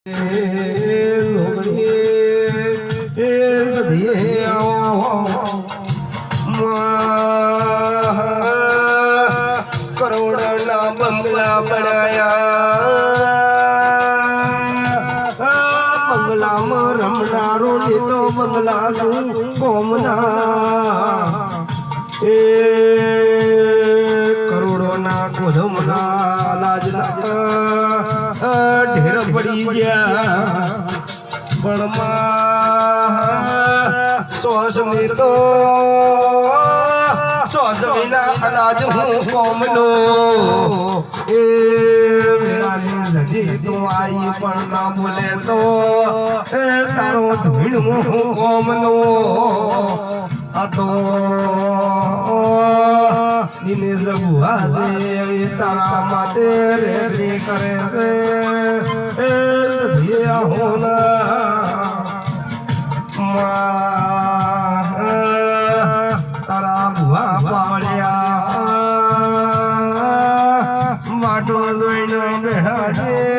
કરોડના બંગલા બનાયા બંગલામાં રમનારો તો બંગલા શું કોમના એ કરોડોના ગોધમના અનાજના ઢેર પડી ગયા પણ સોસમી તો સોસમીના અનાજ હું કોમનો એ વેળાની નદી તું આવી પણ ના બોલે તો એ તારો ધૂળ હું કોમનો આ તો દિનેશ રઘુઆ દે તારા માટે રેડી કરે છે એ ધીયા હોના તારા ભુવા પાવડિયા વાટો જોઈને બેઠા છે